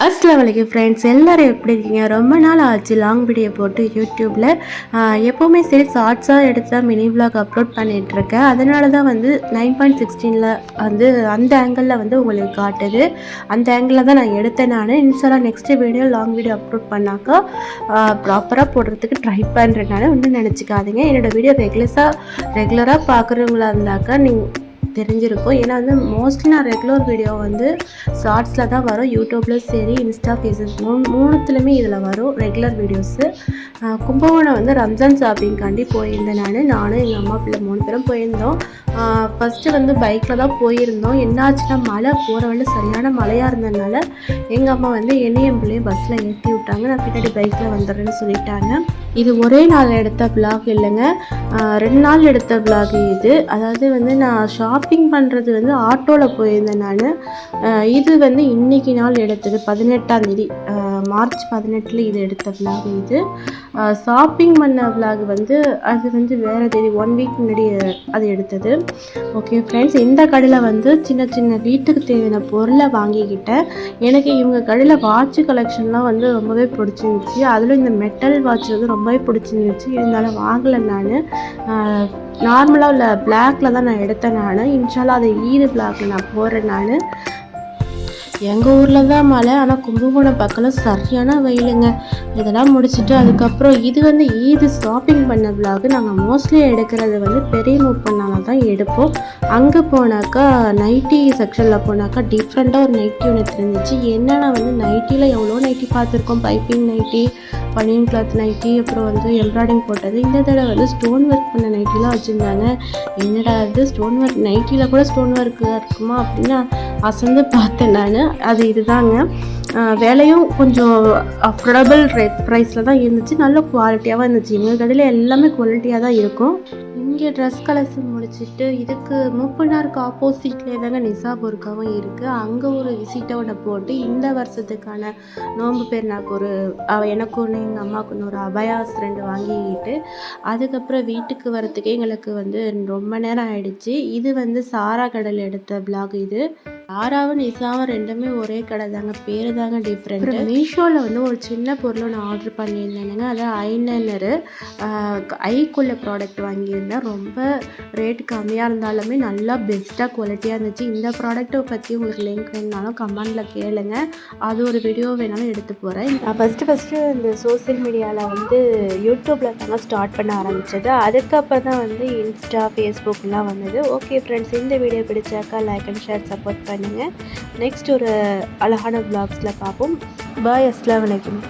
அஸ்ஸலாமு அலைக்கும் ஃப்ரெண்ட்ஸ், எல்லோரும் எப்படி இருக்கீங்க? ரொம்ப நாள் ஆச்சு லாங் வீடியோ போட்டு யூடியூப்பில். எப்போவுமே சரி ஷார்ட்ஸாக எடுத்து தான் மினி விளாக் அப்லோட் பண்ணிகிட்ருக்கேன். அதனால தான் வந்து 9.16 வந்து அந்த ஆங்கிளில் வந்து உங்களுக்கு காட்டுது. அந்த ஆங்கிளில் தான் நான் எடுத்தேன். நான் இன்ஷால்லாம் next video long video upload பண்ணாக்கா ப்ராப்பராக போடுறதுக்கு ட்ரை பண்ணுறேன். ஒன்றும் நினச்சிக்காதீங்க. என்னோடய வீடியோ ரெகுலராக பார்க்குறவங்களா இருந்தாக்கா நீங்கள் தெரிஞ்சிருக்கும். ஏன்னா வந்து மோஸ்ட்லி நான் ரெகுலர் வீடியோ வந்து ஷார்ட்ஸில் தான் வரும். யூடியூப்லேயும் சரி, இன்ஸ்டா, ஃபேஸ்புக் மூணுத்துலேயுமே இதில் வரும் ரெகுலர் வீடியோஸு. கும்பகோணம் வந்து ரம்ஜான் ஷாப்பிங்காண்டி போயிருந்தேன். நானும் எங்கள் அம்மா பிள்ளை 3 பேரும் போயிருந்தோம். ஃபஸ்ட்டு வந்து பைக்கில் தான் போயிருந்தோம். என்னாச்சுன்னா மழை போகிற வழியில் சரியான மழையாக இருந்ததுனால எங்கள் அம்மா வந்து என்னையும் பிள்ளையும் பஸ்ஸில் ஏற்றி விட்டாங்க. நான் பின்னாடி பைக்கில் வந்துடுறேன்னு சொல்லிட்டாங்க. இது ஒரே நாள் எடுத்த விளாக் இல்லைங்க, 2 நாள் எடுத்த விளாக் இது. அதாவது வந்து நான் ஷாப்பிங் பண்ணுறது வந்து ஆட்டோவில் போயிருந்தேன் நான். இது வந்து இன்றைக்கி நாள் எடுத்தது 18ஆம் தேதி, மார்ச் 18 இது எடுத்த விளாக் இது. ஷாப்பிங் பண்ண விளாக் வந்து அது வந்து வேறு தேதி 1 வீக் முன்னாடி அது எடுத்தது. ஓகே ஃப்ரெண்ட்ஸ், இந்த கடையில் வந்து சின்ன சின்ன வீட்டுக்கு தேவையான பொருளை வாங்கிக்கிட்டேன். எனக்கு இவங்க கடையில் வாட்ச் கலெக்ஷன்லாம் வந்து ரொம்பவே பிடிச்சிருந்துச்சி. அதில் இந்த மெட்டல் வாட்ச் வந்து ரொம்பவே பிடிச்சிருந்துச்சி. இருந்தாலும் வாங்கலை நான். நார்மலாக உள்ள பிளாக்கில் தான் நான் எடுத்தேன் நான். இன்ஷால்லா அதை ஈடு பிளாக்கில் நான் போகிறேன் நான். எங்கள் ஊரில் தான் மழை, ஆனால் கும்பகோணம் பக்கம் சரியான வெயிலுங்க. இதெல்லாம் முடிச்சுட்டு அதுக்கப்புறம் இது வந்து ஈது ஷாப்பிங் பண்ண விளாக். நாங்கள் மோஸ்ட்லி எடுக்கிறது வந்து பெரிய மூப்பனால தான் எடுப்போம். அங்கே போனாக்கா நைட்டி செக்ஷனில் போனாக்கா டிஃப்ரெண்ட்டாக ஒரு நைட்டி ஒன்று தெரிஞ்சிச்சு. என்னென்னா வந்து நைட்டியில் எவ்வளோ நைட்டி பார்த்துருக்கோம். பைப்பிங் நைட்டி, பனியன் கிளாத் நைட்டி, அப்புறம் வந்து எம்ப்ராய்டிங் போட்டது. இந்த தடவை வந்து ஸ்டோன் ஒர்க் பண்ண நைட்டிலாம் வச்சுருந்தாங்க. என்னடா இது ஸ்டோன் ஒர்க் நைட்டியில் கூட ஸ்டோன் ஒர்க் இருக்குமா அப்படின்னு அசந்து பார்த்தேன் நான். அது இதுதாங்க. விலையும் கொஞ்சம் அஃபோர்டபுள் ப்ரைஸில் தான் இருந்துச்சு. நல்ல குவாலிட்டியாகவும் இருந்துச்சு. எங்கள் கடையில் எல்லாமே குவாலிட்டியாக தான் இருக்கும். இங்கே ட்ரெஸ் கலெக்ஷன் முடிச்சுட்டு இதுக்கு மூப்பனாருக்கு ஆப்போசிட்லேயே தாங்க நிசாபூர்காவும் இருக்குது. அங்கே ஒரு விசிட்டை ஒன்று போட்டு இந்த வருஷத்துக்கான நோன்பு பேர் எனக்கு ஒன்று எங்கள் அம்மாவுக்கு ஒன்று ஒரு அபயாஸ் 2 வாங்கிக்கிட்டு அதுக்கப்புறம் வீட்டுக்கு வரத்துக்கே எங்களுக்கு வந்து ரொம்ப நேரம் ஆயிடுச்சு. இது வந்து சாரா கடையில் எடுத்த விளாக் இது. சாராவும் நிசாவும் ரெண்டுமே ஒரே கடை தாங்க, பேர் தாங்க டிஃப்ரெண்ட். மீஷோவில் வந்து ஒரு சின்ன பொருள் ஒன்று ஆர்டர் பண்ணியிருந்தேனுங்க. அதான் ஐலைனரு, ஐக்குள்ள ப்ராடக்ட் வாங்கியிருந்தேன். ரொம்ப ரேட் கம்மியாக இருந்தாலுமே நல்லா பெஸ்ட்டாக குவாலிட்டியாக இருந்துச்சு. இந்த ப்ராடக்ட்டை பற்றி உங்களுக்கு லிங்க் வேணுனாலும் கமெண்டில் கேளுங்க. அது ஒரு வீடியோ வேணாலும் எடுத்து போகிறேன். நான் ஃபஸ்ட்டு இந்த சோசியல் மீடியாவில் வந்து யூடியூப்பில் தாங்க ஸ்டார்ட் பண்ண ஆரம்பித்தது. அதுக்கப்புறம் தான் வந்து இன்ஸ்டா, ஃபேஸ்புக்லாம் வந்தது. ஓகே ஃப்ரெண்ட்ஸ், இந்த வீடியோ பிடிச்சாக்கா லைக் அண்ட் ஷேர் சப்போர்ட் பண்ணுங்கள். நெக்ஸ்ட் ஒரு அழகான vlogsல பார்ப்போம். பாய், அஸ்ஸலாமு அலைக்கும்.